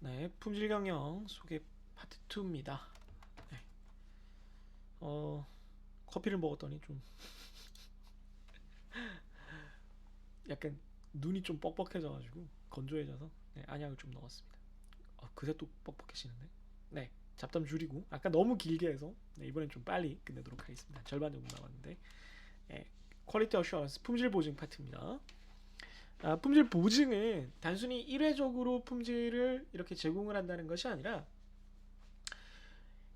네, 품질 경영 소개 파트 2입니다. 네. 커피를 먹었더니 좀 약간 눈이 좀 뻑뻑해져가지고 건조해져서 네, 안약을 좀 넣었습니다. 그새 또 뻑뻑해지는데. 네, 잡담 줄이고 아까 너무 길게 해서 네, 이번엔 좀 빨리 끝내도록 하겠습니다. 절반 정도 남았는데. 네, 퀄리티 어슈런스 품질 보증 파트입니다. 품질 보증은 단순히 일회적으로 품질을 이렇게 제공을 한다는 것이 아니라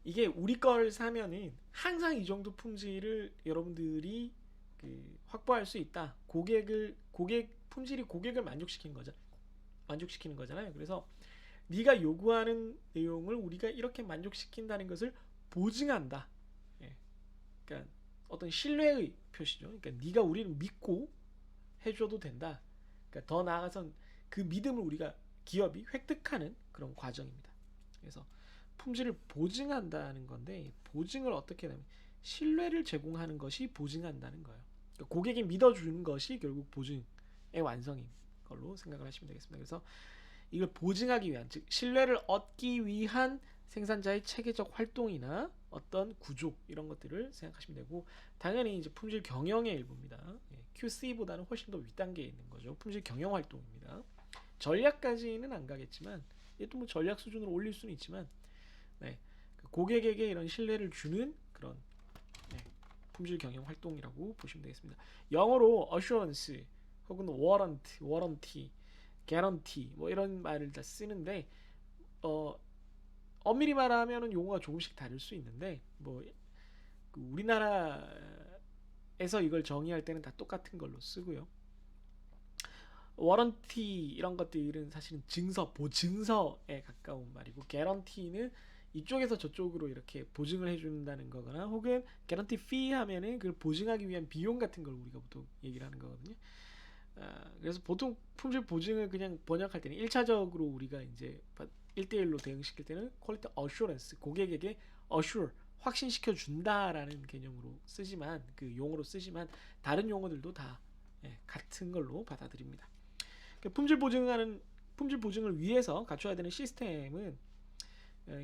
이게 우리 걸 사면은 항상 이 정도 품질을 여러분들이 확보할 수 있다. 고객 품질이 고객을 만족시키는 거잖아요. 그래서 네가 요구하는 내용을 우리가 이렇게 만족시킨다는 것을 보증한다. 예. 그러니까 어떤 신뢰의 표시죠. 그러니까 네가 우리를 믿고 해줘도 된다. 그러니까 더 나아가선 그 믿음을 우리가 기업이 획득하는 그런 과정입니다. 그래서 품질을 보증한다는 건데 보증을 어떻게 하냐면 신뢰를 제공하는 것이 보증한다는 거예요. 그러니까 고객이 믿어주는 것이 결국 보증의 완성인 걸로 생각을 하시면 되겠습니다. 그래서 이걸 보증하기 위한 즉 신뢰를 얻기 위한 생산자의 체계적 활동이나 어떤 구조 이런 것들을 생각하시면 되고 당연히 이제 품질 경영의 일부입니다. QC보다는 훨씬 더 윗단계에 있는 거죠. 품질 경영 활동입니다. 전략까지는 안 가겠지만 또 뭐 전략 수준으로 올릴 수는 있지만 네, 고객에게 이런 신뢰를 주는 그런 네, 품질 경영 활동이라고 보시면 되겠습니다. 영어로 assurance 혹은 warranty, guarantee 뭐 이런 말을 다 쓰는데 엄밀히 말하면 용어가 조금씩 다를 수 있는데 뭐 우리나라에서 이걸 정의할 때는 다 똑같은 걸로 쓰고요. 워런티 이런 것들은 사실은 보증서에 가까운 말이고 개런티는 이쪽에서 저쪽으로 이렇게 보증을 해준다는 거거나 혹은 개런티 피 하면은 그걸 보증하기 위한 비용 같은 걸 우리가 보통 얘기를 하는 거거든요. 그래서 보통 품질 보증을 그냥 번역할 때는 1차적으로 우리가 이제 1대1로 대응시킬 때는 퀄리티 어슈런스 고객에게 어슈어 확신시켜 준다라는 개념으로 쓰지만 그 용어로 쓰지만 다른 용어들도 다 같은 걸로 받아들입니다. 품질 보증을 위해서 갖춰야 되는 시스템은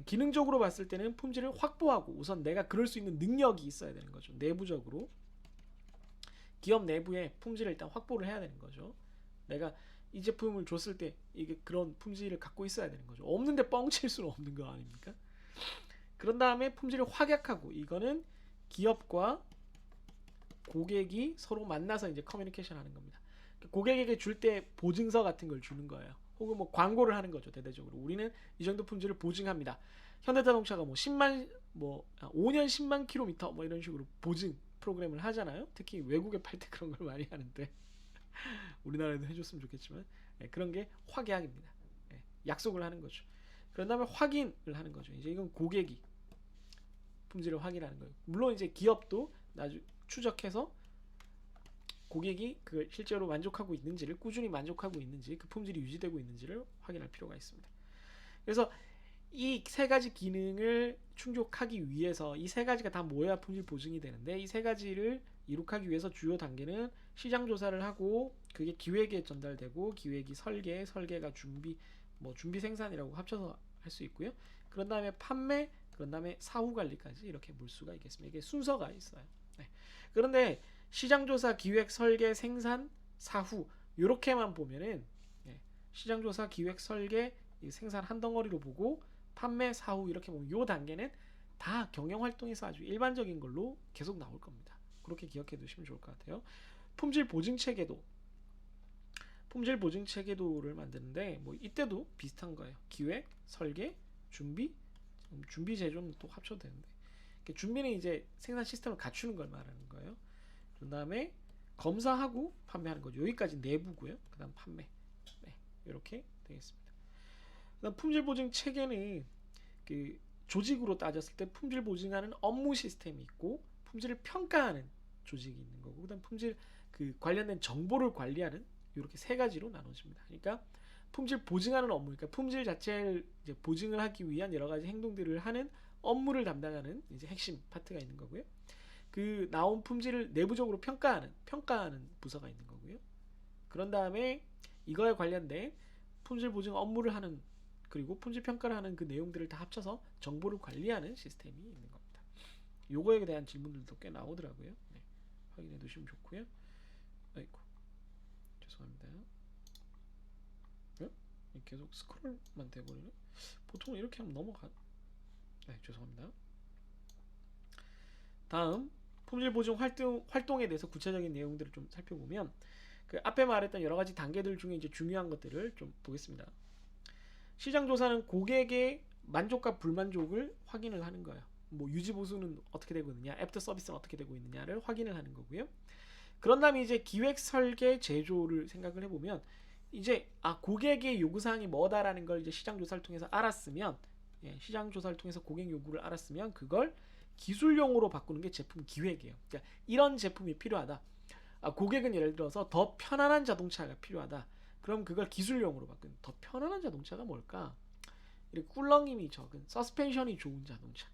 기능적으로 봤을 때는 품질을 확보하고 우선 내가 그럴 수 있는 능력이 있어야 되는 거죠. 내부적으로 기업 내부에 품질을 일단 확보를 해야 되는 거죠. 내가 이 제품을 줬을 때 이게 그런 품질을 갖고 있어야 되는 거죠. 없는데 뻥칠 수는 없는 거 아닙니까? 그런 다음에 품질을 확약하고 이거는 기업과 고객이 서로 만나서 이제 커뮤니케이션 하는 겁니다. 고객에게 줄 때 보증서 같은 걸 주는 거예요. 혹은 뭐 광고를 하는 거죠. 대대적으로 우리는 이 정도 품질을 보증합니다. 현대자동차가 뭐 10만 뭐 5년 10만 킬로미터 뭐 이런 식으로 보증 프로그램을 하잖아요. 특히 외국에 팔 때 그런 걸 많이 하는데 우리나라에도 해줬으면 좋겠지만 그런 게 확약입니다. 약속을 하는 거죠. 그런 다음에 확인을 하는 거죠. 이제 이건 고객이 품질을 확인하는 거예요. 물론 이제 기업도 나중 추적해서 고객이 그걸 실제로 만족하고 있는지를 꾸준히 만족하고 있는지 그 품질이 유지되고 있는지를 확인할 필요가 있습니다. 그래서 이 세 가지 기능을 충족하기 위해서 이 세 가지가 다 모여야 품질 보증이 되는데 이 세 가지를 이룩하기 위해서 주요 단계는 시장 조사를 하고 그게 기획에 전달되고 기획이 설계가 준비 생산이라고 합쳐서 할 수 있고요. 그런 다음에 판매, 그런 다음에 사후 관리까지 이렇게 볼 수가 있겠습니다. 이게 순서가 있어요. 네. 그런데 시장조사, 기획, 설계, 생산, 사후 이렇게만 보면은 시장조사, 기획, 설계, 생산 한 덩어리로 보고 판매, 사후 이렇게 보면 요 단계는 다 경영활동에서 아주 일반적인 걸로 계속 나올 겁니다. 그렇게 기억해 두시면 좋을 것 같아요. 품질 보증 체계도를 만드는데 뭐 이때도 비슷한 거예요. 기획, 설계, 준비 제조는 또 합쳐도 되는데 준비는 이제 생산 시스템을 갖추는 걸 말하는 거예요. 그 다음에 검사하고 판매하는 거죠. 여기까지 내부고요. 그 다음 판매. 네, 이렇게 되겠습니다. 그다음 품질 보증 체계는 그 조직으로 따졌을 때 품질 보증하는 업무 시스템이 있고 품질을 평가하는 조직이 있는 거고 그다음 품질 그 관련된 정보를 관리하는 이렇게 세 가지로 나눠집니다. 그러니까 품질 보증하는 업무, 그러니까 품질 자체를 이제 보증을 하기 위한 여러 가지 행동들을 하는 업무를 담당하는 이제 핵심 파트가 있는 거고요. 그 나온 품질을 내부적으로 평가하는 부서가 있는 거고요. 그런 다음에 이거에 관련된 품질 보증 업무를 하는 그리고 품질 평가를 하는 그 내용들을 다 합쳐서 정보를 관리하는 시스템이 있는 겁니다. 요거에 대한 질문들도 꽤 나오더라고요. 네, 확인해 두시면 좋고요. 아이고 죄송합니다. 계속 스크롤만 돼버리네. 보통 이렇게 하면 넘어가. 네, 죄송합니다. 다음 품질 보증 활동에 대해서 구체적인 내용들을 좀 살펴보면 그 앞에 말했던 여러 가지 단계들 중에 이제 중요한 것들을 좀 보겠습니다. 시장 조사는 고객의 만족과 불만족을 확인을 하는 거예요. 뭐 유지 보수는 어떻게 되고 있느냐, 애프터 서비스는 어떻게 되고 있느냐를 확인을 하는 거고요. 그런 다음에 이제 기획, 설계, 제조를 생각을 해보면 이제 고객의 요구사항이 뭐다라는 걸 이제 시장 조사를 통해서 알았으면, 시장 조사를 통해서 고객 요구를 알았으면 그걸 기술용으로 바꾸는 게 제품 기획이에요. 그러니까 이런 제품이 필요하다. 고객은 예를 들어서 더 편안한 자동차가 필요하다. 그럼 그걸 기술용으로 바꾸는. 더 편안한 자동차가 뭘까? 이렇게 꿀렁임이 적은, 서스펜션이 좋은 자동차.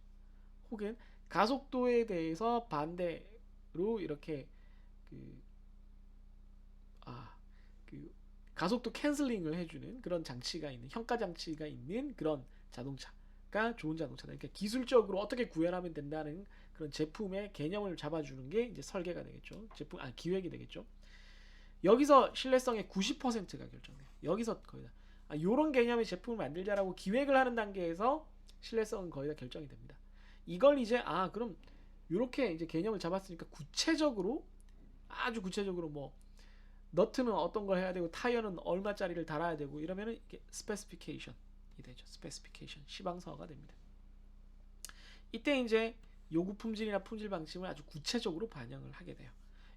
혹은 가속도에 대해서 반대로 이렇게 가속도 캔슬링을 해주는 그런 장치가 있는, 평가 장치가 있는 그런 자동차가 좋은 자동차다. 그러니까 기술적으로 어떻게 구현하면 된다는 그런 제품의 개념을 잡아주는 게 이제 설계가 되겠죠. 기획이 되겠죠. 여기서 신뢰성의 90%가 결정돼요. 여기서 거의 다 이런 개념의 제품을 만들자라고 기획을 하는 단계에서 신뢰성은 거의 다 결정이 됩니다. 이걸 이제 그럼 이렇게 이제 개념을 잡았으니까 구체적으로, 아주 구체적으로 뭐 너트는 어떤 걸 해야 되고 타이어는 얼마짜리를 달아야 되고 이러면은 이게 스페시피케이션이 되죠. 스페시피케이션, 시방서가 됩니다. 이때 이제 요구 품질이나 품질 방침을 아주 구체적으로 반영을 하게 돼요.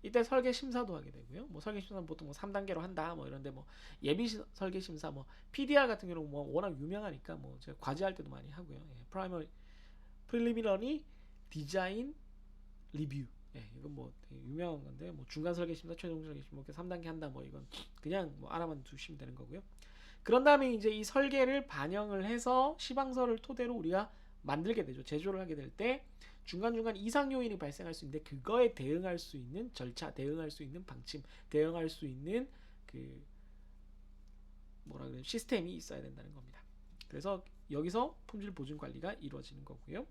이때 설계 심사도 하게 되고요. 뭐 설계 심사는 보통 뭐 3단계로 한다 뭐 이런데, 뭐 예비 설계 심사, 뭐 PDR 같은 경우는 뭐 워낙 유명하니까 뭐 제가 과제할 때도 많이 하고요. 프라이머리, 프리리미너리, 디자인, 리뷰. 이건 뭐 되게 유명한 건데, 뭐 중간 설계 심사, 최종 설계 심사, 뭐 3단계 한다, 뭐 이건 그냥 뭐 알아만 두시면 되는 거고요. 그런 다음에 이제 이 설계를 반영을 해서 시방서를 토대로 우리가 만들게 되죠. 제조를 하게 될 때 중간중간 이상 요인이 발생할 수 있는데 그거에 대응할 수 있는 절차, 대응할 수 있는 방침, 대응할 수 있는 그 시스템이 있어야 된다는 겁니다. 그래서 여기서 품질 보증 관리가 이루어지는 거고요.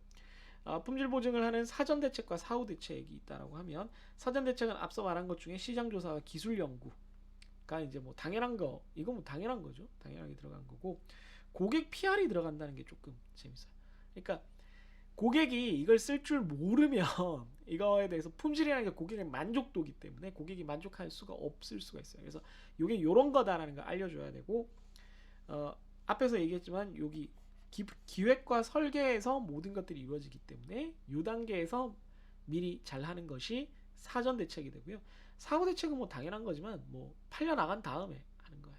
품질 보증을 하는 사전 대책과 사후 대책이 있다라고 하면, 사전 대책은 앞서 말한 것 중에 시장 조사와 기술 연구가 이제 뭐 당연한 거, 이거 뭐 당연한 거죠. 당연하게 들어간 거고, 고객 PR이 들어간다는 게 조금 재밌어요. 그러니까 고객이 이걸 쓸 줄 모르면 이거에 대해서 품질이라는 게 고객의 만족도이기 때문에 고객이 만족할 수가 없을 수가 있어요. 그래서 이게 이런 거다라는 걸 알려줘야 되고, 앞에서 얘기했지만 여기 기획과 설계에서 모든 것들이 이루어지기 때문에 이 단계에서 미리 잘하는 것이 사전 대책이 되고요. 사후 대책은 뭐 당연한 거지만 뭐 팔려 나간 다음에 하는 거예요.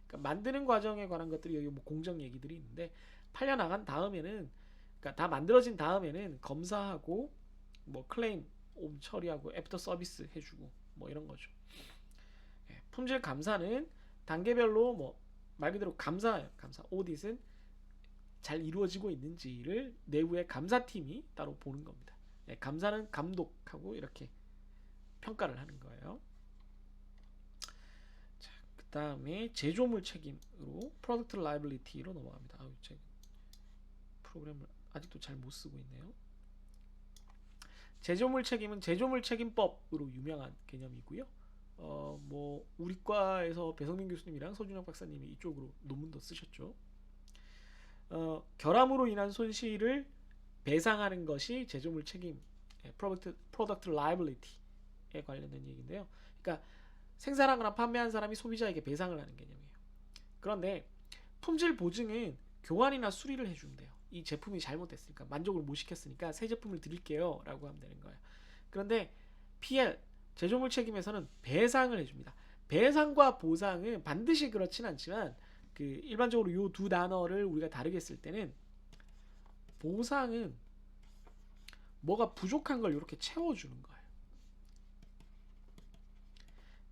그러니까 만드는 과정에 관한 것들이 여기 뭐 공정 얘기들이 있는데, 팔려 나간 다음에는, 그러니까 다 만들어진 다음에는 검사하고 뭐 클레임 처리하고 애프터 서비스 해주고 뭐 이런 거죠. 품질 감사는 단계별로 뭐 말 그대로 감사예요. 감사. 오딧은 잘 이루어지고 있는지를 내부의 감사팀이 따로 보는 겁니다. 감사는 감독하고 이렇게 평가를 하는 거예요. 자, 그 다음에 제조물 책임으로 프로덕트 라이빌리티로 넘어갑니다. 제가 프로그램을 아직도 잘 못 쓰고 있네요. 제조물 책임은 제조물 책임법으로 유명한 개념이고요. 뭐 우리 과에서 배성민 교수님이랑 서준혁 박사님이 이쪽으로 논문도 쓰셨죠. 결함으로 인한 손실을 배상하는 것이 제조물 책임, 프로덕트 라이빌리티에 관련된 얘기인데요. 그러니까 생산하거나 판매한 사람이 소비자에게 배상을 하는 개념이에요. 그런데 품질 보증은 교환이나 수리를 해준대요. 이 제품이 잘못됐으니까, 만족을 못 시켰으니까 새 제품을 드릴게요 라고 하면 되는 거예요. 그런데 PL, 제조물 책임에서는 배상을 해줍니다. 배상과 보상은 반드시 그렇진 않지만 일반적으로 이 두 단어를 우리가 다르게 쓸 때는, 보상은 뭐가 부족한 걸 이렇게 채워주는 거예요.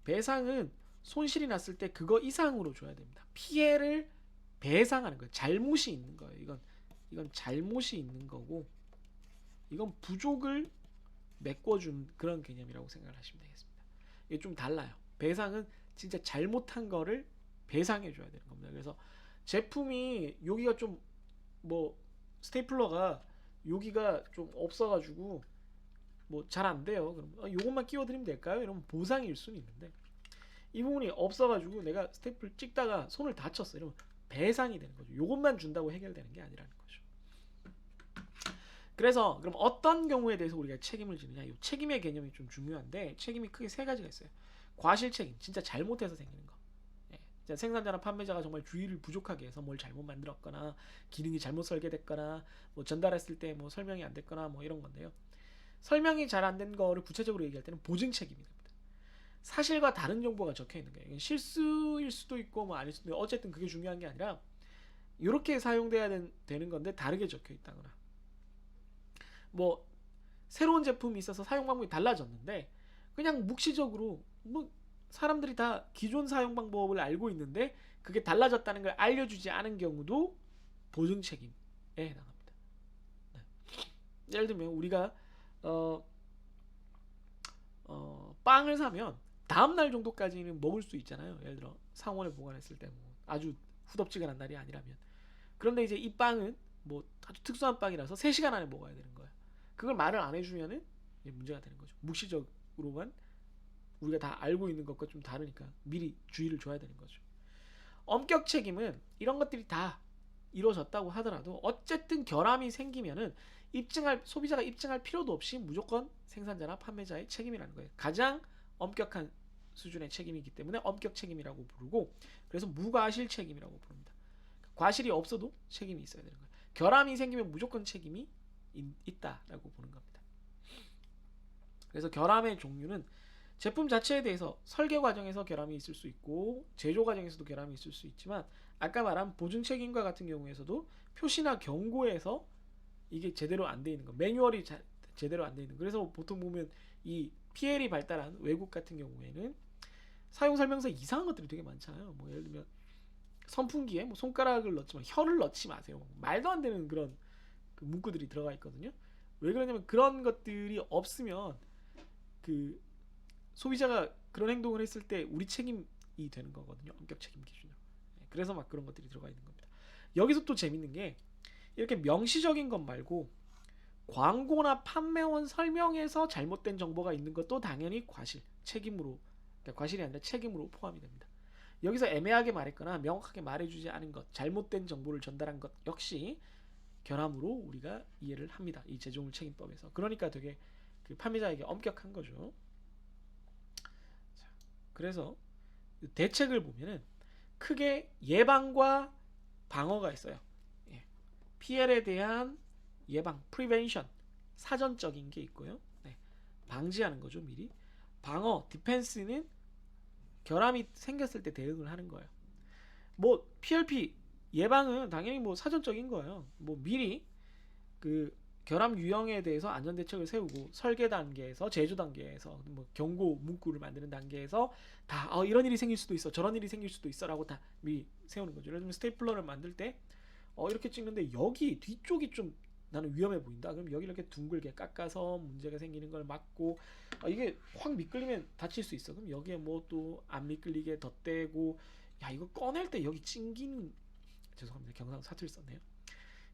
배상은 손실이 났을 때 그거 이상으로 줘야 됩니다. 피해를 배상하는 거예요. 잘못이 있는 거예요. 이건 잘못이 있는 거고, 이건 부족을 메꿔준 그런 개념이라고 생각을 하시면 되겠습니다. 이게 좀 달라요. 배상은 진짜 잘못한 거를 배상해 줘야 되는 겁니다. 그래서 제품이 여기가 좀 뭐 스테이플러가 여기가 좀 없어가지고 뭐 잘 안 돼요. 그럼 요것만 끼워드리면 될까요? 이러면 보상일 수는 있는데 이 부분이 없어가지고 내가 스테이플 찍다가 손을 다쳤어. 이러면 배상이 되는 거죠. 요것만 준다고 해결되는 게 아니라는 거죠. 그래서 그럼 어떤 경우에 대해서 우리가 책임을 지느냐? 이 책임의 개념이 좀 중요한데 책임이 크게 세 가지가 있어요. 과실 책임, 진짜 잘못해서 생기는 거. 생산자나 판매자가 정말 주의를 부족하게 해서 뭘 잘못 만들었거나 기능이 잘못 설계됐거나 뭐 전달했을 때 뭐 설명이 안 됐거나 뭐 이런 건데요. 설명이 잘 안 된 거를 구체적으로 얘기할 때는 보증 책임이 됩니다. 사실과 다른 정보가 적혀 있는 거예요. 실수일 수도 있고 뭐 아닐 수도 있고 어쨌든 그게 중요한 게 아니라 이렇게 사용돼야 되는 건데 다르게 적혀 있다거나 뭐 새로운 제품이 있어서 사용 방법이 달라졌는데 그냥 묵시적으로 뭐 사람들이 다 기존 사용 방법을 알고 있는데 그게 달라졌다는 걸 알려주지 않은 경우도 보증 책임에 해당합니다. 네. 예를 들면 우리가 빵을 사면 다음날 정도까지는 먹을 수 있잖아요. 예를 들어 상온에 보관했을 때 뭐 아주 후덥지근한 날이 아니라면. 그런데 이제 이 빵은 뭐 아주 특수한 빵이라서 3시간 안에 먹어야 되는 거예요. 그걸 말을 안 해주면은 문제가 되는 거죠. 묵시적으로만 우리가 다 알고 있는 것과 좀 다르니까 미리 주의를 줘야 되는 거죠. 엄격 책임은 이런 것들이 다 이루어졌다고 하더라도 어쨌든 결함이 생기면은 소비자가 입증할 필요도 없이 무조건 생산자나 판매자의 책임이라는 거예요. 가장 엄격한 수준의 책임이기 때문에 엄격 책임이라고 부르고 그래서 무과실 책임이라고 부릅니다. 과실이 없어도 책임이 있어야 되는 거예요. 결함이 생기면 무조건 책임이 있다라고 보는 겁니다. 그래서 결함의 종류는 제품 자체에 대해서 설계 과정에서 결함이 있을 수 있고 제조 과정에서도 결함이 있을 수 있지만 아까 말한 보증 책임과 같은 경우에서도 표시나 경고에서 이게 제대로 안 돼 있는 거, 매뉴얼이 제대로 안 돼 있는 거. 그래서 보통 보면 이 PL이 발달한 외국 같은 경우에는 사용 설명서 이상한 것들이 되게 많잖아요. 뭐 예를 들면 선풍기에 뭐 손가락을 넣지만 혀를 넣지 마세요. 말도 안 되는 그런 그 문구들이 들어가 있거든요. 왜 그러냐면 그런 것들이 없으면 그 소비자가 그런 행동을 했을 때 우리 책임이 되는 거거든요. 엄격 책임 기준으로. 그래서 막 그런 것들이 들어가 있는 겁니다. 여기서 또 재밌는 게 이렇게 명시적인 것 말고 광고나 판매원 설명에서 잘못된 정보가 있는 것도 당연히 책임으로, 그러니까 과실이 아니라 책임으로 포함이 됩니다. 여기서 애매하게 말했거나 명확하게 말해주지 않은 것, 잘못된 정보를 전달한 것 역시 결함으로 우리가 이해를 합니다. 이 제조물 책임법에서. 그러니까 되게 그 판매자에게 엄격한 거죠. 자, 그래서 대책을 보면은 크게 예방과 방어가 있어요. PL에 대한 예방, prevention, 사전적인 게 있고요. 방지하는 거죠, 미리. 방어, defense는 결함이 생겼을 때 대응을 하는 거예요. 뭐 PLP 예방은 당연히 뭐 사전적인 거예요. 뭐 미리 그 결함 유형에 대해서 안전 대책을 세우고 설계 단계에서 제조 단계에서 뭐 경고 문구를 만드는 단계에서 다 이런 일이 생길 수도 있어, 저런 일이 생길 수도 있어라고 다 미리 세우는 거죠. 예를 들면 스테이플러를 만들 때 이렇게 찍는데 여기 뒤쪽이 좀 나는 위험해 보인다. 그럼 여기 이렇게 둥글게 깎아서 문제가 생기는 걸 막고 이게 확 미끌리면 다칠 수 있어. 그럼 여기에 뭐 또 안 미끌리게 덧대고 이거 꺼낼 때 여기 찡기는 죄송합니다. 경상 사투리 썼네요.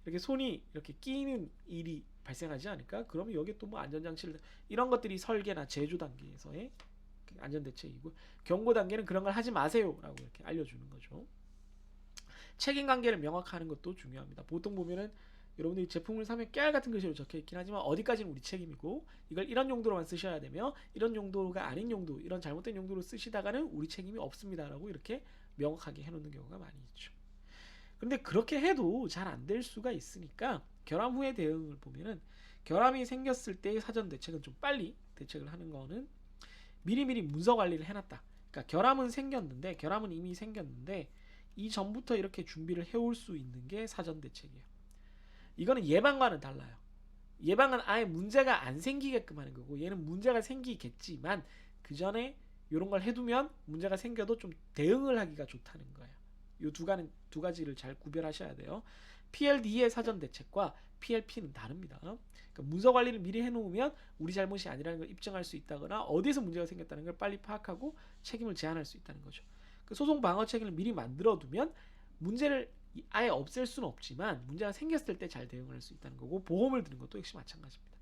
이렇게 손이 이렇게 끼는 일이 발생하지 않을까? 그러면 여기 또 뭐 안전장치를 이런 것들이 설계나 제조 단계에서의 안전대책이고 경고 단계는 그런 걸 하지 마세요라고 이렇게 알려주는 거죠. 책임 관계를 명확하는 것도 중요합니다. 보통 보면은 여러분들이 제품을 사면 깨알 같은 글씨로 적혀 있긴 하지만 어디까지는 우리 책임이고 이걸 이런 용도로만 쓰셔야 되며 이런 용도가 아닌 용도, 이런 잘못된 용도로 쓰시다가는 우리 책임이 없습니다라고 이렇게 명확하게 해놓는 경우가 많이 있죠. 그런데 그렇게 해도 잘 안 될 수가 있으니까 결함 후의 대응을 보면은 결함이 생겼을 때의 사전 대책은 좀 빨리 대책을 하는 거는 미리미리 문서 관리를 해놨다. 그러니까 결함은 이미 생겼는데 이전부터 이렇게 준비를 해올 수 있는 게 사전 대책이에요. 이거는 예방과는 달라요. 예방은 아예 문제가 안 생기게끔 하는 거고 얘는 문제가 생기겠지만 그 전에 이런 걸 해두면 문제가 생겨도 좀 대응을 하기가 좋다는 거예요. 이 두 가지를 잘 구별하셔야 돼요. PLD의 사전 대책과 PLP는 다릅니다. 그러니까 문서 관리를 미리 해놓으면 우리 잘못이 아니라는 걸 입증할 수 있다거나 어디서 문제가 생겼다는 걸 빨리 파악하고 책임을 제한할 수 있다는 거죠. 그 소송 방어 책임을 미리 만들어두면 문제를 아예 없앨 수는 없지만 문제가 생겼을 때 잘 대응을 할 수 있다는 거고, 보험을 드는 것도 역시 마찬가지입니다.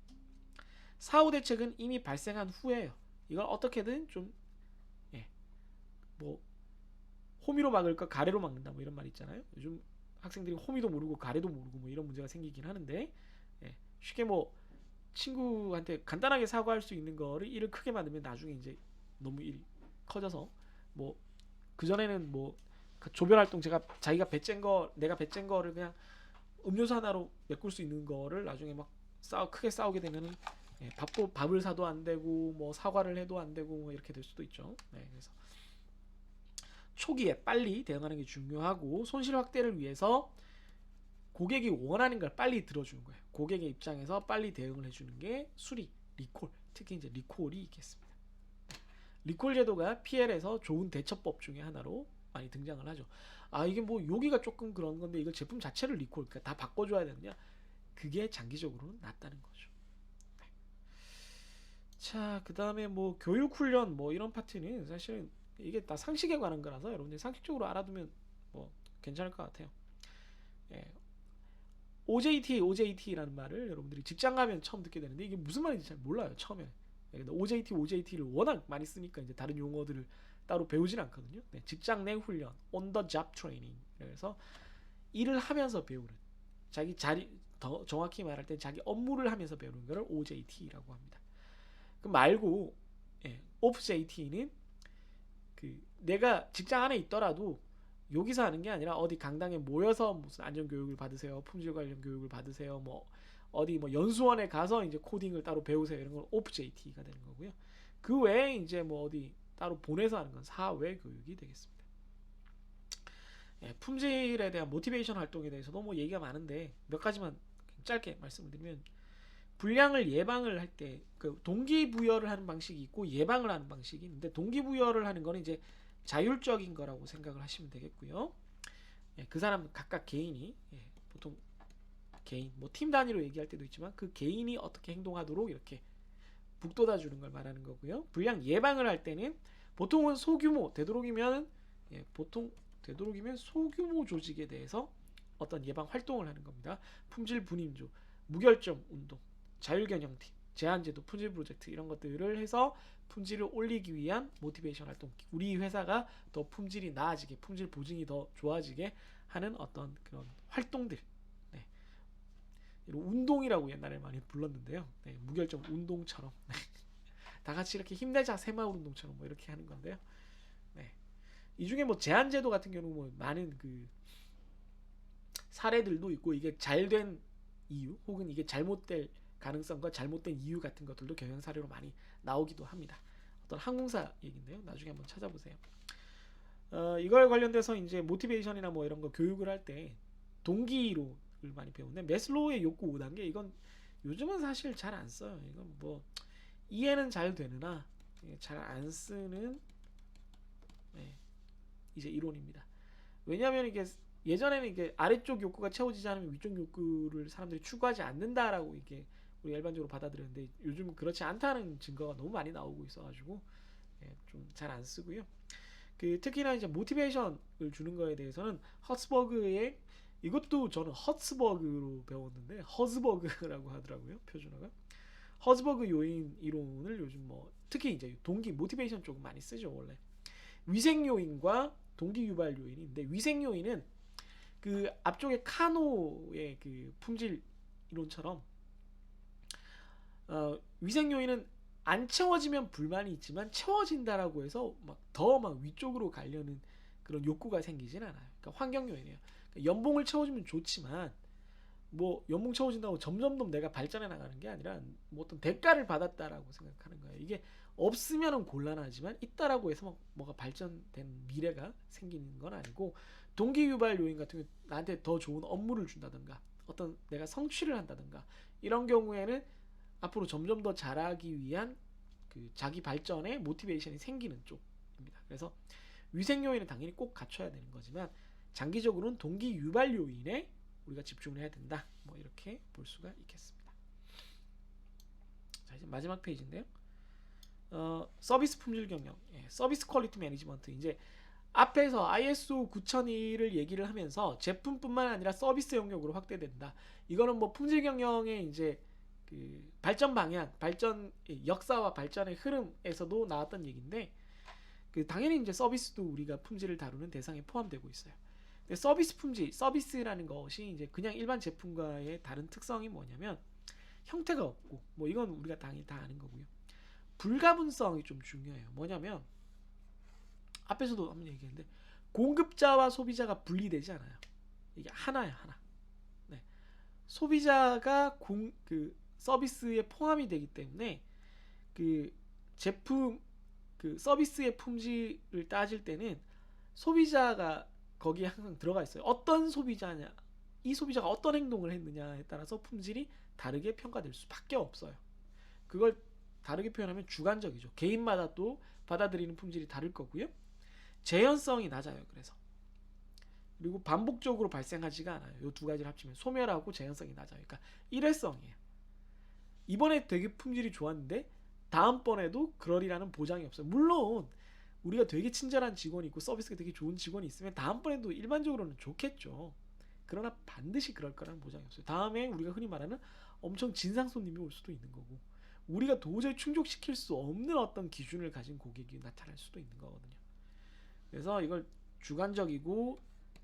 사후 대책은 이미 발생한 후에요. 이걸 어떻게든 좀 예, 뭐 호미로 막을 거 가래로 막는다 뭐 이런 말 있잖아요. 요즘 학생들이 호미도 모르고 가래도 모르고 뭐 이런 문제가 생기긴 하는데, 쉽게 뭐 친구한테 간단하게 사과할 수 있는 거를 일을 크게 만들면 나중에 이제 너무 일이 커져서, 뭐 그전에는 뭐 조별 활동, 자기가 배쨘 거, 내가 배쨘 거를 그냥 음료수 하나로 메꿀 수 있는 거를 나중에 막 크게 싸우게 되면은, 밥을 사도 안 되고 뭐 사과를 해도 안 되고 뭐 이렇게 될 수도 있죠. 그래서 초기에 빨리 대응하는 게 중요하고, 손실 확대를 위해서 고객이 원하는 걸 빨리 들어주는 거예요. 고객의 입장에서 빨리 대응을 해주는 게 수리, 리콜, 특히 이제 리콜이 있겠습니다. 리콜 제도가 PL에서 좋은 대처법 중에 하나로 많이 등장을 하죠. 아, 이게 뭐 여기가 조금 그런 건데 이거 제품 자체를 리콜, 그러니까 다 바꿔줘야 되느냐? 그게 장기적으로는 낫다는 거죠. 자, 그 다음에 뭐 교육 훈련 뭐 이런 파트는 사실은 이게 다 상식에 관한 거라서 여러분들이 상식적으로 알아두면 뭐 괜찮을 것 같아요. OJT라는 말을 여러분들이 직장 가면 처음 듣게 되는데 이게 무슨 말인지 잘 몰라요, 처음에. OJT를 워낙 많이 쓰니까 이제 다른 용어들을 따로 배우진 않거든요. 직장 내 훈련, on the job training. 그래서 일을 하면서 배우는, 자기 자리, 더 정확히 말할 때 자기 업무를 하면서 배우는 것을 OJT라고 합니다. 그 말고 off JT는 내가 직장 안에 있더라도 여기서 하는 게 아니라 어디 강당에 모여서 무슨 안전 교육을 받으세요, 품질 관련 교육을 받으세요, 뭐 어디 뭐 연수원에 가서 이제 코딩을 따로 배우세요, 이런 건 off JT가 되는 거고요. 그 외에 이제 뭐 어디 따로 보내서 하는 건 사외 교육이 되겠습니다. 품질에 대한 모티베이션 활동에 대해서도 뭐 얘기가 많은데 몇 가지만 짧게 말씀을 드리면, 불량을 예방을 할 때 그 동기부여를 하는 방식이 있고 예방을 하는 방식이 있는데, 동기부여를 하는 거는 이제 자율적인 거라고 생각을 하시면 되겠고요. 그 사람 각각 개인이, 보통 개인 뭐 팀 단위로 얘기할 때도 있지만 그 개인이 어떻게 행동하도록 이렇게 북돋아 주는 걸 말하는 거고요. 불량 예방을 할 때는 보통은 소규모, 되도록이면 소규모 조직에 대해서 어떤 예방 활동을 하는 겁니다. 품질 분임조, 무결점 운동, 자율경영팀, 제한제도, 품질 프로젝트 이런 것들을 해서 품질을 올리기 위한 모티베이션 활동, 우리 회사가 더 품질이 나아지게, 품질 보증이 더 좋아지게 하는 어떤 그런 활동들, 운동이라고 옛날에 많이 불렀는데요. 무결점 운동처럼 다 같이 이렇게 힘내자 새마을 운동처럼 뭐 이렇게 하는 건데요. 이 중에 뭐 제한제도 같은 경우 뭐 많은 그 사례들도 있고, 이게 잘된 이유 혹은 이게 잘못될 가능성과 잘못된 이유 같은 것들도 경영 사례로 많이 나오기도 합니다. 어떤 항공사 얘기인데요. 나중에 한번 찾아보세요. 이걸 관련돼서 이제 모티베이션이나 뭐 이런 거 교육을 할 때 동기로 많이 배우는데, 매슬로우의 욕구 5단계, 이건 요즘은 사실 잘 안 써요. 이건 뭐 이해는 잘 되느나 잘 안 쓰는 이제 이론입니다. 왜냐하면 이게 예전에는 이게 아래쪽 욕구가 채워지지 않으면 위쪽 욕구를 사람들이 추구하지 않는다라고 이게 우리 일반적으로 받아들였는데, 요즘은 그렇지 않다는 증거가 너무 많이 나오고 있어가지고 좀 잘 안 쓰고요. 특히나 이제 모티베이션을 주는 거에 대해서는 허스버그의, 이것도 저는 허츠버그로 배웠는데 허즈버그라고 하더라고요, 표준어가. 허즈버그 요인 이론을 요즘 뭐 특히 이제 동기 모티베이션 쪽은 많이 쓰죠. 원래 위생 요인과 동기 유발 요인인데, 위생 요인은 그 앞쪽에 카노의 그 품질 이론처럼 위생 요인은 안 채워지면 불만이 있지만 채워진다라고 해서 막 위쪽으로 가려는 그런 욕구가 생기진 않아요. 그러니까 환경 요인이에요. 그러니까 연봉을 채워주면 좋지만 뭐 연봉 채워진다고 점점점 내가 발전해 나가는 게 아니라 뭐 어떤 대가를 받았다라고 생각하는 거예요. 이게 없으면은 곤란하지만 있다라고 해서 뭐가 발전된 미래가 생기는 건 아니고, 동기 유발 요인 같은 경우 나한테 더 좋은 업무를 준다든가 어떤 내가 성취를 한다든가 이런 경우에는 앞으로 점점 더 잘하기 위한 그 자기 발전의 모티베이션이 생기는 쪽입니다. 그래서 위생 요인은 당연히 꼭 갖춰야 되는 거지만 장기적으로는 동기 유발 요인에 우리가 집중을 해야 된다. 뭐 이렇게 볼 수가 있겠습니다. 자, 이제 마지막 페이지인데요. 서비스 품질 경영, 서비스 퀄리티 매니지먼트. 이제 앞에서 ISO 9001을 얘기를 하면서 제품뿐만 아니라 서비스 영역으로 확대된다. 이거는 뭐 품질 경영의 이제 그 발전 방향, 발전 역사와 발전의 흐름에서도 나왔던 얘기인데, 그 당연히 이제 서비스도 우리가 품질을 다루는 대상에 포함되고 있어요. 근데 서비스 품질, 서비스라는 것이 이제 그냥 일반 제품과의 다른 특성이 뭐냐면 형태가 없고, 뭐 이건 우리가 당연히 다 아는 거고요. 불가분성이 좀 중요해요. 뭐냐면 앞에서도 한번 얘기했는데 공급자와 소비자가 분리되지 않아요. 이게 하나야 하나. 네. 소비자가 그 서비스에 포함이 되기 때문에 그 제품 그 서비스의 품질을 따질 때는 소비자가 거기에 항상 들어가 있어요. 어떤 소비자냐, 이 소비자가 어떤 행동을 했느냐에 따라서 품질이 다르게 평가될 수밖에 없어요. 그걸 다르게 표현하면 주관적이죠. 개인마다 또 받아들이는 품질이 다를 거고요. 재현성이 낮아요. 그래서 그리고 반복적으로 발생하지가 않아요. 이 두 가지를 합치면 소멸하고 재현성이 낮아요. 그러니까 일회성이에요. 이번에 되게 품질이 좋았는데 다음번에도 그러리라는 보장이 없어요. 물론 우리가 되게 친절한 직원이 있고 서비스가 되게 좋은 직원이 있으면 다음번에도 일반적으로는 좋겠죠. 그러나 반드시 그럴 거라는 보장이 없어요. 다음에 우리가 흔히 말하는 엄청 진상 손님이 올 수도 있는 거고, 우리가 도저히 충족시킬 수 없는 어떤 기준을 가진 고객이 나타날 수도 있는 거거든요. 그래서 이걸 주관적이고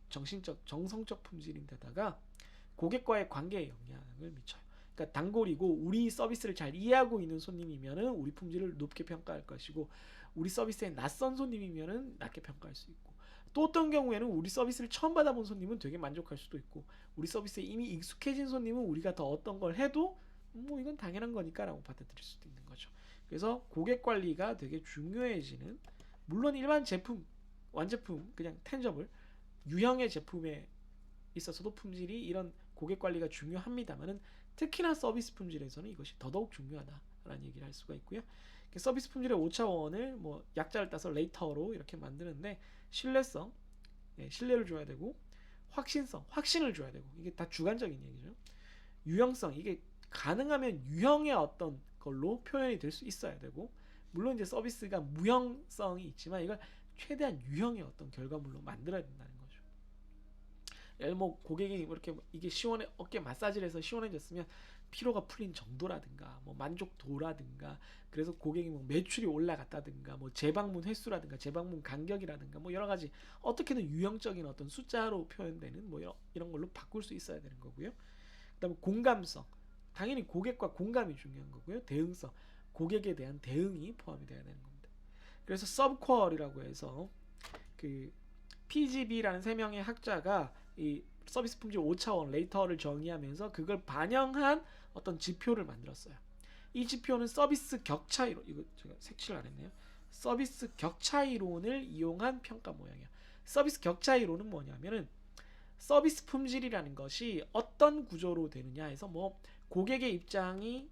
정신적, 정성적 품질인데다가 고객과의 관계에 영향을 미쳐요. 그러니까 단골이고 우리 서비스를 잘 이해하고 있는 손님이면은 우리 품질을 높게 평가할 것이고, 우리 서비스에 낯선 손님이면은 낮게 평가할 수 있고, 또 어떤 경우에는 우리 서비스를 처음 받아본 손님은 되게 만족할 수도 있고, 우리 서비스에 이미 익숙해진 손님은 우리가 더 어떤 걸 해도 뭐 이건 당연한 거니까라고 받아들일 수도 있는 거죠. 그래서 고객 관리가 되게 중요해지는, 물론 일반 제품, 완제품, 그냥 텐저블 유형의 제품에 있어서도 품질이 이런 고객 관리가 중요합니다만은 특히나 서비스 품질에서는 이것이 더더욱 중요하다라는 얘기를 할 수가 있고요. 서비스 품질의 5차원을 뭐 약자를 따서 레이터로 이렇게 만드는데, 신뢰성, 신뢰를 줘야 되고, 확신성, 확신을 줘야 되고, 이게 다 주관적인 얘기죠. 유형성, 이게 가능하면 유형의 어떤 걸로 표현이 될 수 있어야 되고, 물론 이제 서비스가 무형성이 있지만 이걸 최대한 유형의 어떤 결과물로 만들어야 된다는 거죠. 예를 뭐 고객이 이렇게 이게 시원해, 어깨 마사지를 해서 시원해졌으면 피로가 풀린 정도라든가 뭐 만족도라든가, 그래서 고객이 뭐 매출이 올라갔다든가 뭐 재방문 횟수라든가 재방문 간격이라든가 뭐 여러 가지 어떻게든 유형적인 어떤 숫자로 표현되는 뭐 이런 걸로 바꿀 수 있어야 되는 거고요. 그다음에 공감성, 당연히 고객과 공감이 중요한 거고요. 대응성, 고객에 대한 대응이 포함이 돼야 되는 겁니다. 그래서 서브퀄이라고 해서 그 PGB라는 세 명의 학자가 이 서비스 품질 5차원 레이터를 정의하면서 그걸 반영한 어떤 지표를 만들었어요. 이 지표는 서비스 격차 이론, 이거 제가 색칠 안 했네요. 서비스 격차 이론을 이용한 평가 모양이에요. 서비스 격차 이론은 뭐냐면은 서비스 품질이라는 것이 어떤 구조로 되느냐 해서 뭐 고객의 입장이,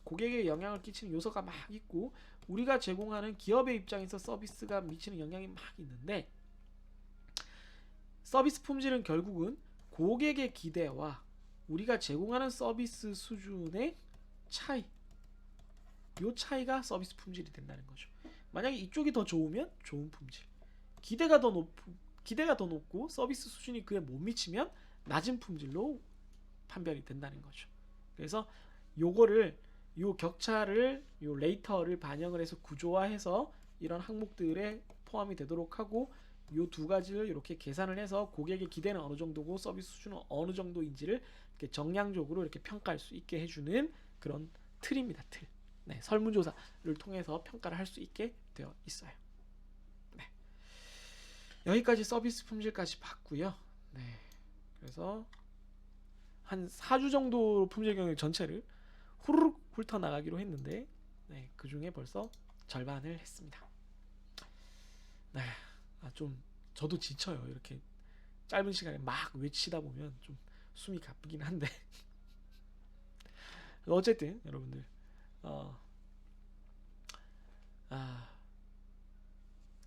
고객에 영향을 끼치는 요소가 막 있고, 우리가 제공하는 기업의 입장에서 서비스가 미치는 영향이 막 있는데, 서비스 품질은 결국은 고객의 기대와 우리가 제공하는 서비스 수준의 차이, 요 차이가 서비스 품질이 된다는 거죠. 만약에 이쪽이 더 좋으면 좋은 품질, 기대가 더 높고 서비스 수준이 그에 못 미치면 낮은 품질로 판별이 된다는 거죠. 그래서 요거를, 요 격차를, 요 레이터를 반영을 해서 구조화해서 이런 항목들에 포함이 되도록 하고, 요 두 가지를 이렇게 계산을 해서 고객의 기대는 어느 정도고 서비스 수준은 어느 정도인지를 이렇게 정량적으로 이렇게 평가할 수 있게 해주는 그런 틀입니다. 틀. 네, 설문조사를 통해서 평가를 할 수 있게 되어 있어요. 네, 여기까지 서비스 품질까지 봤고요. 네, 그래서 한 4주 정도 품질 경영 전체를 후루룩 훑어 나가기로 했는데, 네, 그 중에 벌써 절반을 했습니다. 네, 좀 저도 지쳐요. 이렇게 짧은 시간에 막 외치다 보면 좀 숨이 가쁘긴 한데 어쨌든 여러분들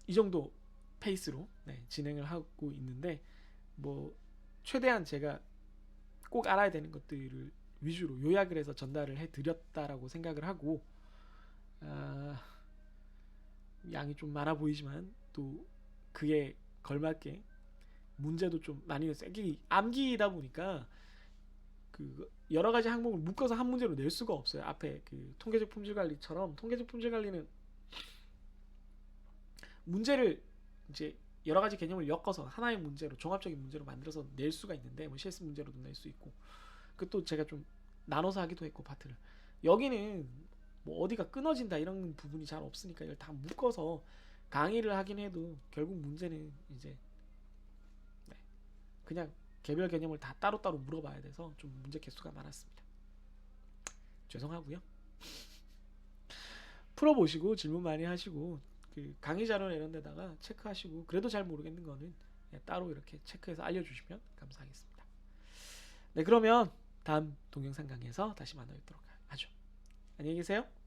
이 정도 페이스로 진행을 하고 있는데, 뭐 최대한 제가 꼭 알아야 되는 것들을 위주로 요약을 해서 전달을 해드렸다라고 생각을 하고, 양이 좀 많아 보이지만 또 그에 걸맞게 문제도 좀 많이 냈어요. 이게 암기다 보니까 그 여러 가지 항목을 묶어서 한 문제로 낼 수가 없어요. 앞에 그 통계적 품질 관리처럼 통계적 품질 관리는 문제를 이제 여러 가지 개념을 엮어서 하나의 문제로 종합적인 문제로 만들어서 낼 수가 있는데 뭐 CS 문제로도 낼 수 있고 그것도 제가 좀 나눠서 하기도 했고 파트를 여기는 뭐 어디가 끊어진다 이런 부분이 잘 없으니까 이걸 다 묶어서 강의를 하긴 해도 결국 문제는 이제 네, 그냥 개별 개념을 다 따로따로 물어봐야 돼서 좀 문제 개수가 많았습니다. 죄송하고요. 풀어보시고 질문 많이 하시고 그 강의 자료나 이런 데다가 체크하시고 그래도 잘 모르겠는 거는 따로 이렇게 체크해서 알려주시면 감사하겠습니다. 네, 그러면 다음 동영상 강의에서 다시 만나뵙도록 하죠. 안녕히 계세요.